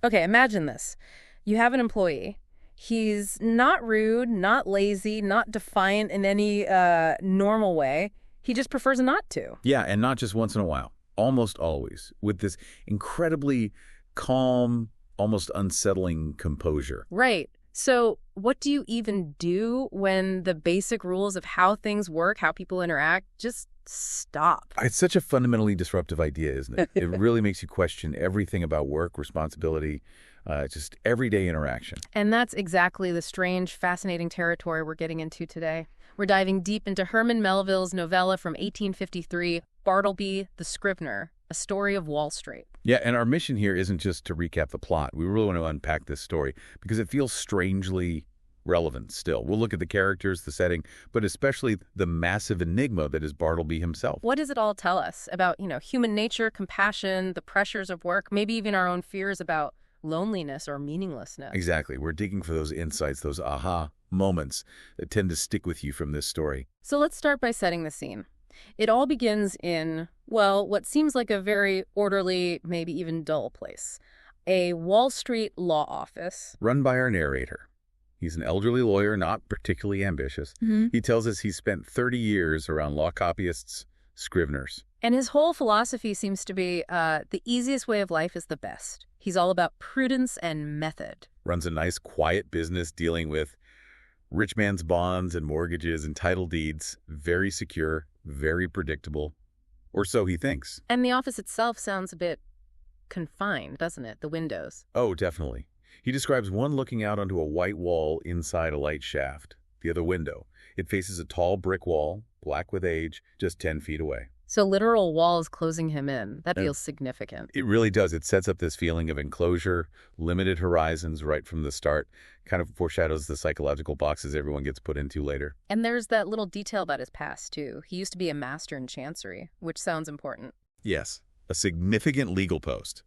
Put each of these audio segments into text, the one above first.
Okay, imagine this. You have an employee. He's not rude, not lazy, not defiant in any normal way. He just prefers not to. Yeah, and not just once in a while. Almost always. With this incredibly calm, almost unsettling composure. Right. So what do you even do when the basic rules of how things work, how people interact, just stop? It's such a fundamentally disruptive idea, isn't it? It really makes you question everything about work, responsibility, just everyday interaction. And that's exactly the strange, fascinating territory we're getting into today. We're diving deep into Herman Melville's novella from 1853, Bartleby the Scrivener, A Story of Wall Street. Yeah, and our mission here isn't just to recap the plot. We really want to unpack this story because it feels strangely relevant still. We'll look at the characters, the setting, but especially the massive enigma that is Bartleby himself. What does it all tell us about, human nature, compassion, the pressures of work, maybe even our own fears about loneliness or meaninglessness? Exactly. We're digging for those insights, those aha moments that tend to stick with you from this story. So let's start by setting the scene. It all begins in, well, what seems like a very orderly, maybe even dull place. A Wall Street law office. Run by our narrator. He's an elderly lawyer, not particularly ambitious. He tells us he spent 30 years around law copyists, scriveners. And his whole philosophy seems to be the easiest way of life is the best. He's all about prudence and method. Runs a nice, quiet business dealing with rich man's bonds and mortgages and title deeds. Very secure, very predictable. Or so he thinks. And the office itself sounds a bit confined, doesn't it? The windows. Oh, definitely. He describes one looking out onto a white wall inside a light shaft. The other window. It faces a tall brick wall, black with age, just 10 feet away. So literal walls closing him in. That feels significant. It really does. It sets up this feeling of enclosure, limited horizons right from the start, kind of foreshadows the psychological boxes everyone gets put into later. And there's that little detail about his past, too. He used to be a master in chancery, which sounds important. Yes, a significant legal post.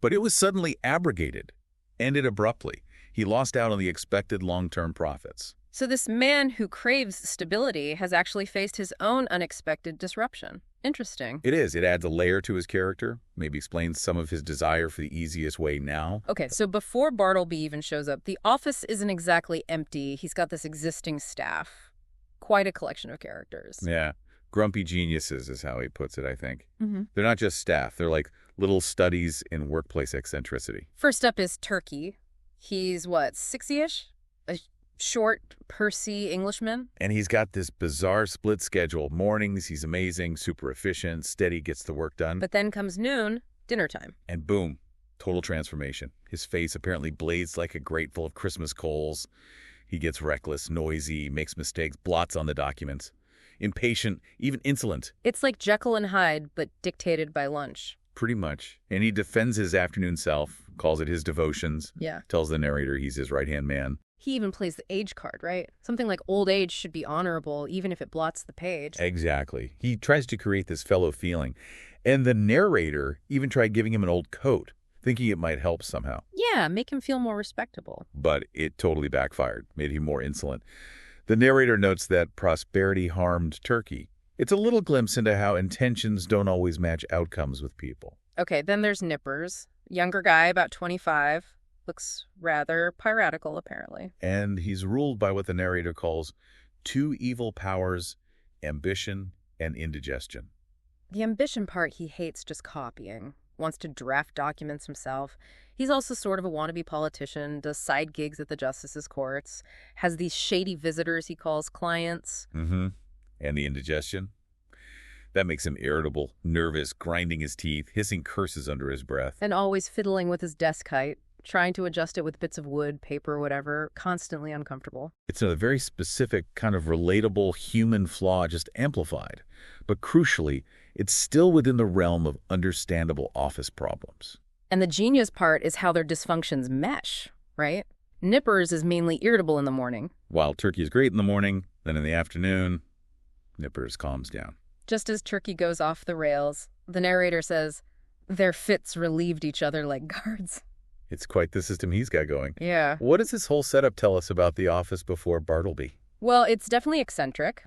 But it was suddenly abrogated, ended abruptly. He lost out on the expected long-term profits. So this man who craves stability has actually faced his own unexpected disruption. Interesting. It is. It adds a layer to his character, maybe explains some of his desire for the easiest way now. Okay, so before Bartleby even shows up, the office isn't exactly empty. He's got this existing staff. Quite a collection of characters. Yeah. Grumpy geniuses is how he puts it, I think. They're not just staff. They're like little studies in workplace eccentricity. First up is Turkey. He's, what, 60-ish? A short, pursy Englishman. And he's got this bizarre split schedule. Mornings, he's amazing, super efficient, steady, gets the work done. But then comes noon, dinner time. And boom, total transformation. His face apparently blazed like a grate full of Christmas coals. He gets reckless, noisy, makes mistakes, blots on the documents. Impatient, even insolent. It's like Jekyll and Hyde, but dictated by lunch. Pretty much. And he defends his afternoon self, calls it his devotions. Yeah. Tells the narrator he's his right-hand man. He even plays the age card, right? Something like old age should be honorable, even if it blots the page. Exactly. He tries to create this fellow feeling. And the narrator even tried giving him an old coat, thinking it might help somehow. Yeah, make him feel more respectable. But it totally backfired, made him more insolent. The narrator notes that prosperity harmed Turkey. It's a little glimpse into how intentions don't always match outcomes with people. Okay, then there's Nippers. Younger guy, about 25. Looks rather piratical, apparently. And he's ruled by what the narrator calls two evil powers, ambition and indigestion. The ambition part he hates just copying. Wants to draft documents himself. He's also sort of a wannabe politician, does side gigs at the justices' courts, has these shady visitors he calls clients. And the indigestion? That makes him irritable, nervous, grinding his teeth, hissing curses under his breath. And always fiddling with his desk height, trying to adjust it with bits of wood, paper, whatever, constantly uncomfortable. It's a very specific, kind of relatable human flaw, just amplified. But crucially, it's still within the realm of understandable office problems. And the genius part is how their dysfunctions mesh, right? Nippers is mainly irritable in the morning. While Turkey is great in the morning, then in the afternoon, Nippers calms down. Just as Turkey goes off the rails, the narrator says, their fits relieved each other like guards. It's quite the system he's got going. Yeah. What does this whole setup tell us about the office before Bartleby? Well, it's definitely eccentric,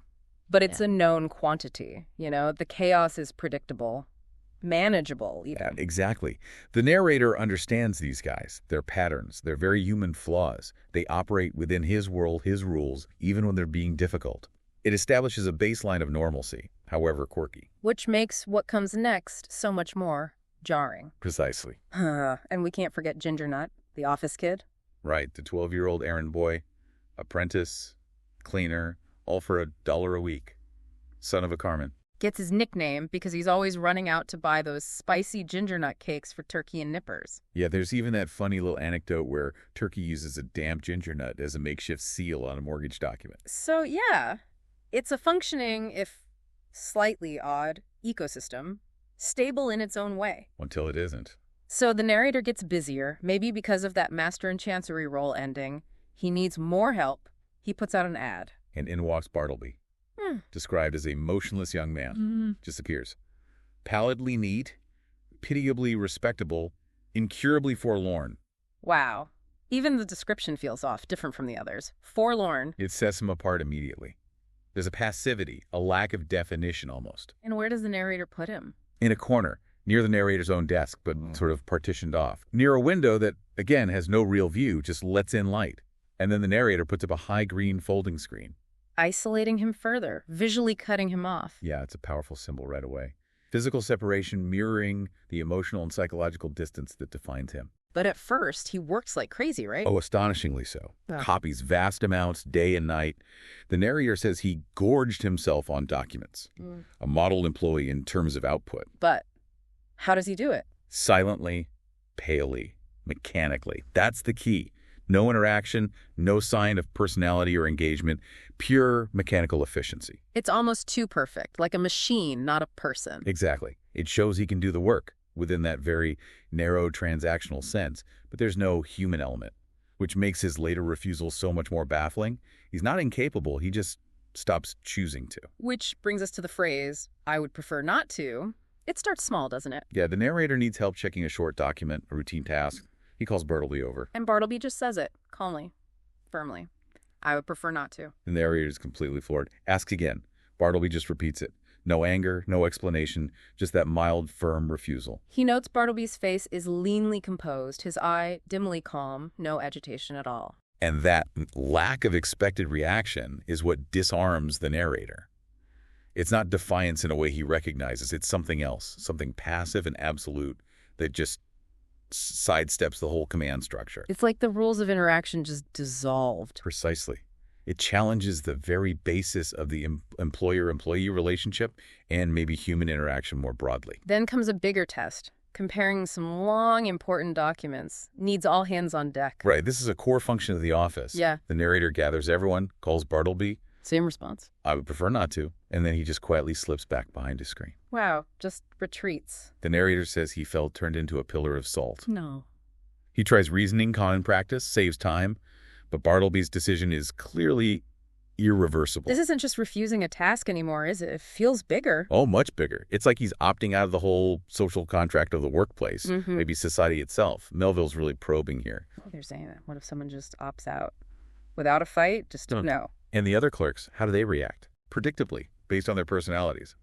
but it's a known quantity. The chaos is predictable. manageable, Yeah, even. exactly. The narrator understands these guys, their patterns, their very human flaws. They operate within his world, his rules, even when they're being difficult. It establishes a baseline of normalcy, however quirky. Which makes what comes next so much more jarring. Precisely. And we can't forget Ginger Nut, the office kid. Right, the 12-year-old errand boy, apprentice, cleaner, all for $1 a week. Son of a Carmen. Gets his nickname because he's always running out to buy those spicy ginger nut cakes for Turkey and Nippers. Yeah, there's even that funny little anecdote where Turkey uses a damp ginger nut as a makeshift seal on a mortgage document. So yeah, it's a functioning, if slightly odd, ecosystem, stable in its own way. Until it isn't. So the narrator gets busier, maybe because of that Master in Chancery role ending. He needs more help. He puts out an ad. And in walks Bartleby, described as a motionless young man, just appears. Pallidly neat, pitiably respectable, incurably forlorn. Wow. Even the description feels off, different from the others. Forlorn. It sets him apart immediately. There's a passivity, a lack of definition almost. And where does the narrator put him? In a corner, near the narrator's own desk, but sort of partitioned off. Near a window that, again, has no real view, just lets in light. And then the narrator puts up a high green folding screen. Isolating him further, visually cutting him off. Yeah, it's a powerful symbol right away. Physical separation mirroring the emotional and psychological distance that defines him. But at first, he works like crazy, right? Oh, astonishingly so. Yeah. Copies vast amounts, day and night. The narrator says he gorged himself on documents. A model employee in terms of output. But how does he do it? Silently, palely, mechanically. That's the key. No interaction, no sign of personality or engagement, pure mechanical efficiency. It's almost too perfect, like a machine, not a person. Exactly. It shows he can do the work within that very narrow transactional sense, but there's no human element, which makes his later refusal so much more baffling. He's not incapable, he just stops choosing to. Which brings us to the phrase, I would prefer not to. It starts small, doesn't it? Yeah, the narrator needs help checking a short document, a routine task. He calls Bartleby over. And Bartleby just says it, calmly, firmly. I would prefer not to. The narrator is completely floored. Asks again. Bartleby just repeats it. No anger, no explanation, just that mild, firm refusal. He notes Bartleby's face is leanly composed, his eye dimly calm, no agitation at all. And that lack of expected reaction is what disarms the narrator. It's not defiance in a way he recognizes. It's something else, something passive and absolute that just sidesteps the whole command structure. It's like the rules of interaction just dissolved. Precisely. It challenges the very basis of the employer-employee relationship and maybe human interaction more broadly. Then comes a bigger test. Comparing some long, important documents. Needs all hands on deck. Right. This is a core function of the office. Yeah. The narrator gathers everyone, calls Bartleby. Same response. I would prefer not to. And then he just quietly slips back behind his screen. Wow, just retreats. The narrator says he felt turned into a pillar of salt. No. He tries reasoning, common practice, saves time, but Bartleby's decision is clearly irreversible. This isn't just refusing a task anymore, is it? It feels bigger. Oh, much bigger. It's like he's opting out of the whole social contract of the workplace, maybe society itself. Melville's really probing here. They're saying that. What if someone just opts out? Without a fight? Just no. And the other clerks, how do they react? Predictably, based on their personalities.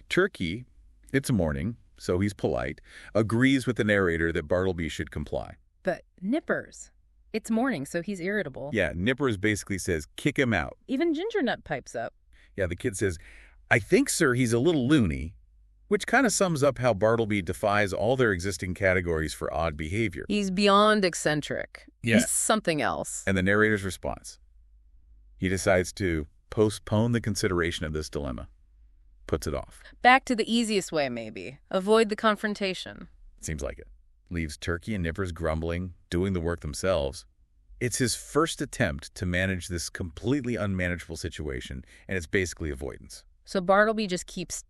Turkey, it's morning, so he's polite, agrees with the narrator that Bartleby should comply. But Nippers. It's morning, so he's irritable. Yeah, Nippers basically says, kick him out. Even Ginger Nut pipes up. Yeah, the kid says, I think, sir, he's a little loony, which kind of sums up how Bartleby defies all their existing categories for odd behavior. He's beyond eccentric. Yeah. He's something else. And the narrator's response. He decides to postpone the consideration of this dilemma. Puts it off. Back to the easiest way, maybe. Avoid the confrontation. Seems like it. Leaves Turkey and Nippers grumbling, doing the work themselves. It's his first attempt to manage this completely unmanageable situation, and it's basically avoidance. So Bartleby just keeps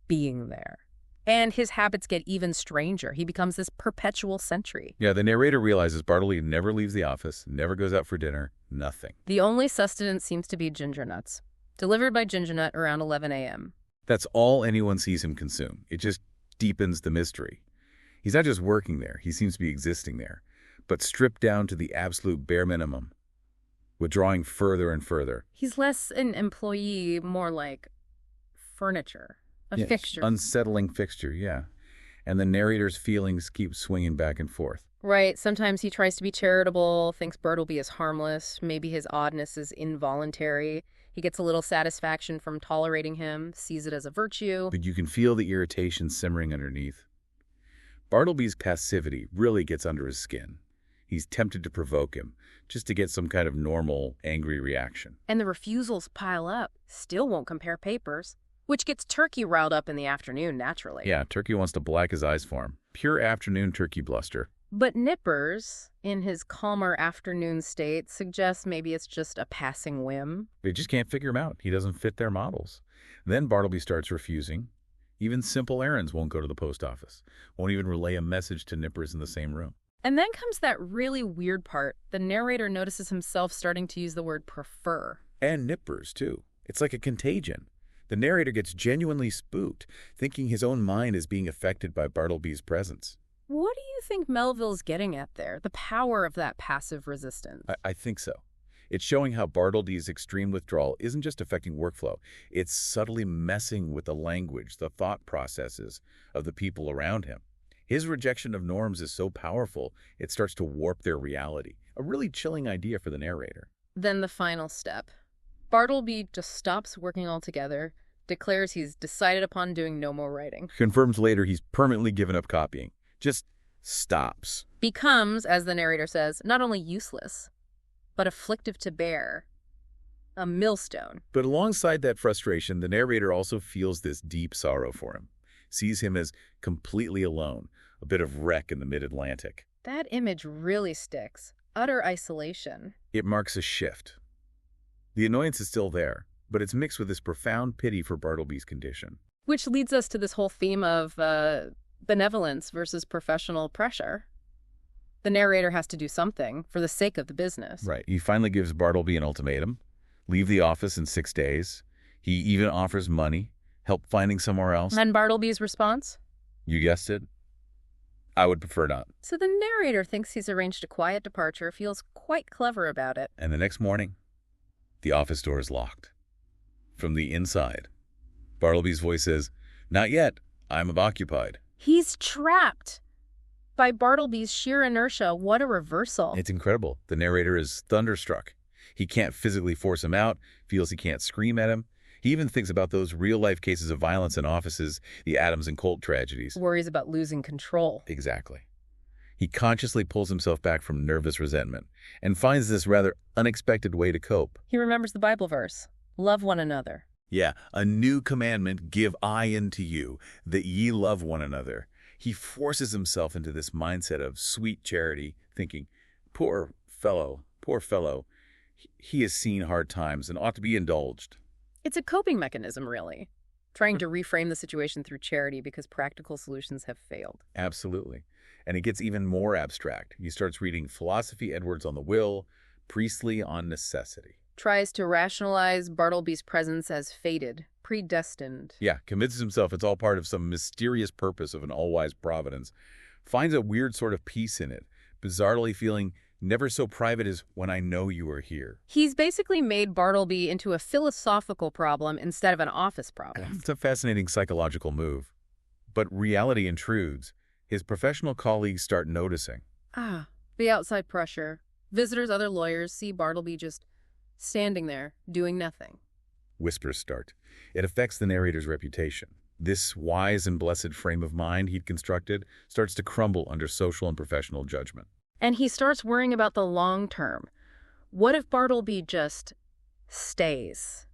being there. And his habits get even stranger. He becomes this perpetual sentry. Yeah, the narrator realizes Bartleby never leaves the office, never goes out for dinner, nothing. The only sustenance seems to be ginger nuts, delivered by Ginger Nut around 11 a.m. That's all anyone sees him consume. It just deepens the mystery. He's not just working there, he seems to be existing there, but stripped down to the absolute bare minimum, withdrawing further and further. He's less an employee, more like furniture, a fixture. Unsettling fixture, yeah. and the narrator's feelings keep swinging back and forth. Right, sometimes he tries to be charitable, thinks Bartleby is harmless, maybe his oddness is involuntary. He gets a little satisfaction from tolerating him, sees it as a virtue. But you can feel the irritation simmering underneath. Bartleby's passivity really gets under his skin. He's tempted to provoke him, just to get some kind of normal, angry reaction. And the refusals pile up. Still won't compare papers. Which gets Turkey riled up in the afternoon, naturally. Yeah, Turkey wants to black his eyes for him. Pure afternoon turkey bluster. But Nippers, in his calmer afternoon state, suggests maybe it's just a passing whim. They just can't figure him out. He doesn't fit their models. Then Bartleby starts refusing. Even simple errands won't go to the post office. Won't even relay a message to Nippers in the same room. And then comes that really weird part. The narrator notices himself starting to use the word prefer. And Nippers, too. It's like a contagion. The narrator gets genuinely spooked, thinking his own mind is being affected by Bartleby's presence. What do you think Melville's getting at there? The power of that passive resistance. I think so. It's showing how Bartleby's extreme withdrawal isn't just affecting workflow. It's subtly messing with the language, the thought processes of the people around him. His rejection of norms is so powerful, it starts to warp their reality. A really chilling idea for the narrator. Then the final step. Bartleby just stops working altogether, declares he's decided upon doing no more writing. Confirms later he's permanently given up copying. Just stops. Becomes, as the narrator says, not only useless, but afflictive to bear. A millstone. But alongside that frustration, the narrator also feels this deep sorrow for him. Sees him as completely alone, a bit of wreck in the mid-Atlantic. That image really sticks. Utter isolation. It marks a shift. The annoyance is still there, but it's mixed with this profound pity for Bartleby's condition. Which leads us to this whole theme of benevolence versus professional pressure. The narrator has to do something for the sake of the business. Right. He finally gives Bartleby an ultimatum. Leave the office in 6 days. He even offers money, help finding somewhere else. And Bartleby's response? You guessed it. I would prefer not. So the narrator thinks he's arranged a quiet departure, feels quite clever about it. And the next morning, the office door is locked. From the inside, Bartleby's voice says, "Not yet. I'm occupied." He's trapped by Bartleby's sheer inertia. What a reversal. It's incredible. The narrator is thunderstruck. He can't physically force him out, feels he can't scream at him. He even thinks about those real-life cases of violence in offices, the Adams and Colt tragedies. Worries about losing control. Exactly. He consciously pulls himself back from nervous resentment and finds this rather unexpected way to cope. He remembers the Bible verse, love one another. Yeah, a new commandment give I unto you, that ye love one another. He forces himself into this mindset of sweet charity, thinking, poor fellow, he has seen hard times and ought to be indulged. It's a coping mechanism, really. Trying to reframe the situation through charity because practical solutions have failed. Absolutely. And it gets even more abstract. He starts reading Philosophy Edwards on the Will, Priestley on Necessity. Tries to rationalize Bartleby's presence as fated, predestined. Yeah, convinces himself it's all part of some mysterious purpose of an all-wise providence. Finds a weird sort of peace in it, bizarrely feeling never so private as when I know you are here. He's basically made Bartleby into a philosophical problem instead of an office problem. It's a fascinating psychological move. But reality intrudes. His professional colleagues start noticing. The outside pressure. Visitors, other lawyers see Bartleby just standing there, doing nothing. Whispers start. It affects the narrator's reputation. This wise and blessed frame of mind he'd constructed starts to crumble under social and professional judgment. And he starts worrying about the long term. What if Bartleby just stays?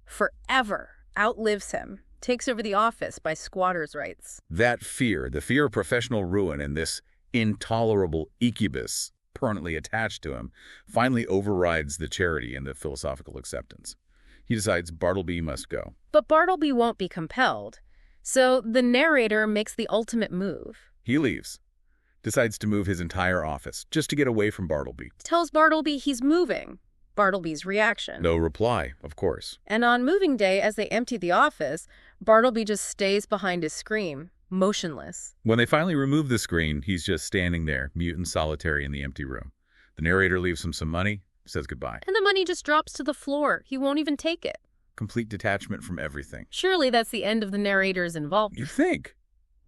Forever outlives him, takes over the office by squatter's rights. That fear, the fear of professional ruin and this intolerable incubus permanently attached to him, finally overrides the charity and the philosophical acceptance. He decides Bartleby must go. But Bartleby won't be compelled. So the narrator makes the ultimate move. He leaves. Decides to move his entire office just to get away from Bartleby. Tells Bartleby he's moving. Bartleby's reaction. No reply, of course. And on moving day, as they empty the office, Bartleby just stays behind his screen, motionless. When they finally remove the screen, he's just standing there, mute and solitary in the empty room. The narrator leaves him some money, says goodbye. And the money just drops to the floor. He won't even take it. Complete detachment from everything. Surely that's the end of the narrator's involvement. You think?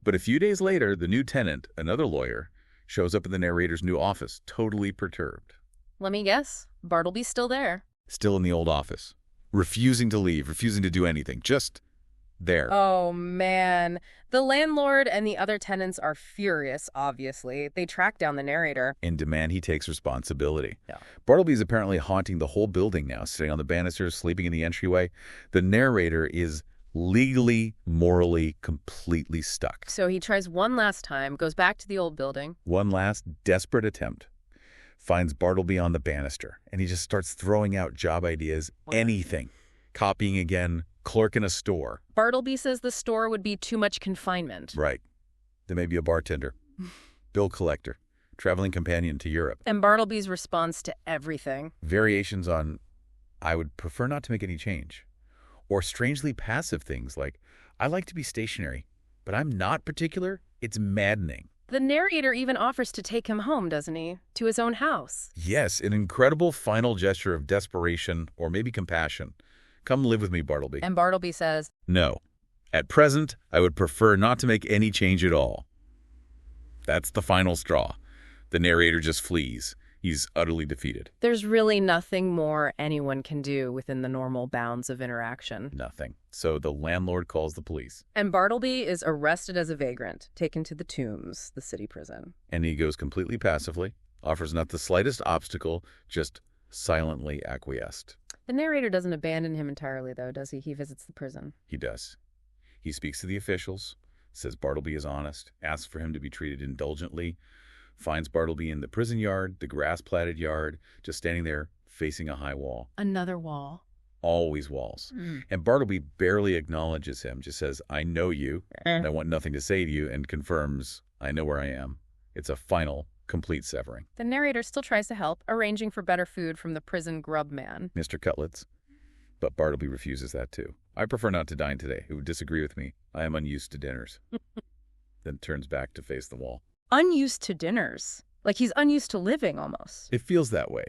But a few days later, the new tenant, another lawyer, shows up in the narrator's new office, totally perturbed. Let me guess. Bartleby's still there. Still in the old office. Refusing to leave, refusing to do anything. Just there. Oh, man. The landlord and the other tenants are furious, obviously. They track down the narrator And demand he takes responsibility. Yeah. Bartleby's apparently haunting the whole building now, sitting on the banisters, sleeping in the entryway. The narrator is legally, morally, completely stuck. So he tries one last time, goes back to the old building. One last desperate attempt. Finds Bartleby on the banister, and he just starts throwing out job ideas, anything. Copying again, clerk in a store. Bartleby says the store would be too much confinement. Right. There may be a bartender, bill collector, traveling companion to Europe. And Bartleby's response to everything. Variations on, I would prefer not to make any change. Or strangely passive things like, I like to be stationary, but I'm not particular. It's maddening. The narrator even offers to take him home, doesn't he? To his own house. Yes, an incredible final gesture of desperation or maybe compassion. Come live with me, Bartleby. And Bartleby says, No. At present, I would prefer not to make any change at all. That's the final straw. The narrator just flees. He's utterly defeated. there's really nothing more anyone can do within the normal bounds of interaction. Nothing. So the landlord calls the police. And Bartleby is arrested as a vagrant, taken to the Tombs, the city prison. And he goes completely passively, offers not the slightest obstacle, just silently acquiesced. The narrator doesn't abandon him entirely, though, does he? He visits the prison. He does. He speaks to the officials, says Bartleby is honest, asks for him to be treated indulgently, finds Bartleby in the prison yard, the grass-platted yard, just standing there facing a high wall. Another wall. Always walls. And Bartleby barely acknowledges him, just says, I know you, and I want nothing to say to you, and confirms, I know where I am. It's a final, complete severing. The narrator still tries to help, arranging for better food from the prison grub man. Mr. Cutlets. But Bartleby refuses that too. I prefer not to dine today. It would disagree with me. I am unused to dinners. Then turns back to face the wall. Unused to dinners. Like he's unused to living, almost. It feels that way.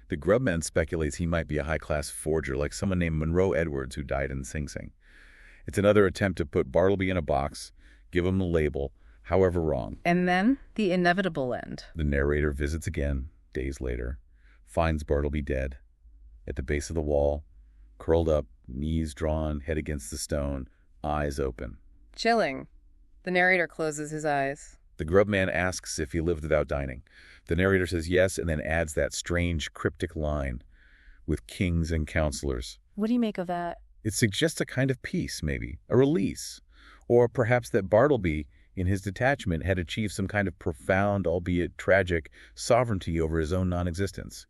The grubman speculates he might be a high-class forger like someone named Monroe Edwards who died in Sing Sing. It's another attempt to put Bartleby in a box, give him a label, however wrong. And then the inevitable end. The narrator visits again, days later, finds Bartleby dead, at the base of the wall, curled up, knees drawn, head against the stone, eyes open. Chilling. The narrator closes his eyes. The grubman asks if he lived without dining. The narrator says yes, and then adds that strange, cryptic line, with kings and counselors. What do you make of that? It suggests a kind of peace, maybe, a release. Or perhaps that Bartleby, in his detachment, had achieved some kind of profound, albeit tragic, sovereignty over his own non-existence,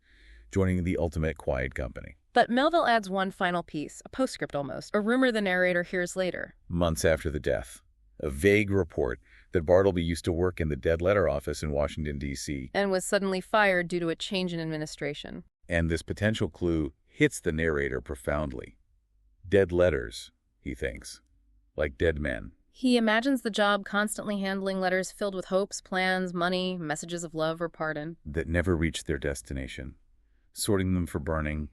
joining the ultimate quiet company. But Melville adds one final piece, a postscript almost, a rumor the narrator hears later. Months after the death, a vague report that Bartleby used to work in the dead letter office in Washington, D.C. And was suddenly fired due to a change in administration. And this potential clue hits the narrator profoundly. Dead letters, he thinks, like dead men. He imagines the job constantly handling letters filled with hopes, plans, money, messages of love or pardon. That never reached their destination. Sorting them for burning,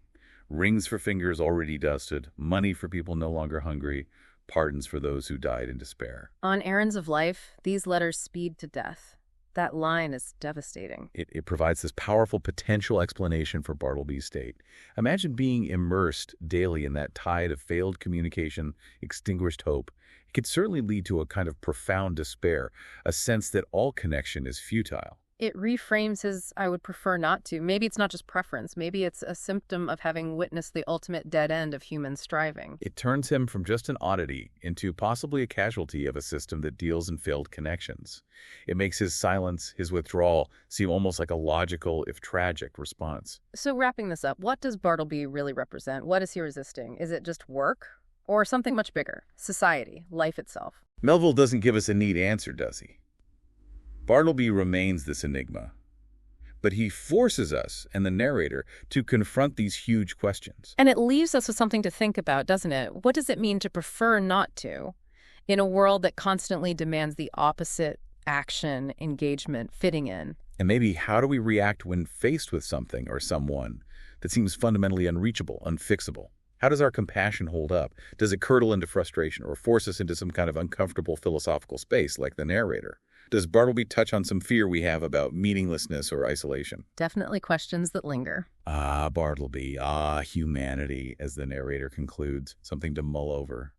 rings for fingers already dusted, money for people no longer hungry, pardons for those who died in despair. On errands of life, these letters speed to death. That line is devastating. It provides this powerful potential explanation for Bartleby's state. Imagine being immersed daily in that tide of failed communication, extinguished hope. It could certainly lead to a kind of profound despair, a sense that all connection is futile. It reframes his I would prefer not to. Maybe it's not just preference. Maybe it's a symptom of having witnessed the ultimate dead end of human striving. It turns him from just an oddity into possibly a casualty of a system that deals in failed connections. It makes his silence, his withdrawal, seem almost like a logical, if tragic, response. So wrapping this up, what does Bartleby really represent? What is he resisting? Is it just work? Or something much bigger? Society, life itself? Melville doesn't give us a neat answer, does he? Bartleby remains this enigma, but he forces us and the narrator to confront these huge questions. And it leaves us with something to think about, doesn't it? What does it mean to prefer not to in a world that constantly demands the opposite action, engagement, fitting in? And maybe how do we react when faced with something or someone that seems fundamentally unreachable, unfixable? How does our compassion hold up? Does it curdle into frustration or force us into some kind of uncomfortable philosophical space like the narrator? Does Bartleby touch on some fear we have about meaninglessness or isolation? Definitely questions that linger. Ah, Bartleby, ah, humanity, as the narrator concludes, something to mull over.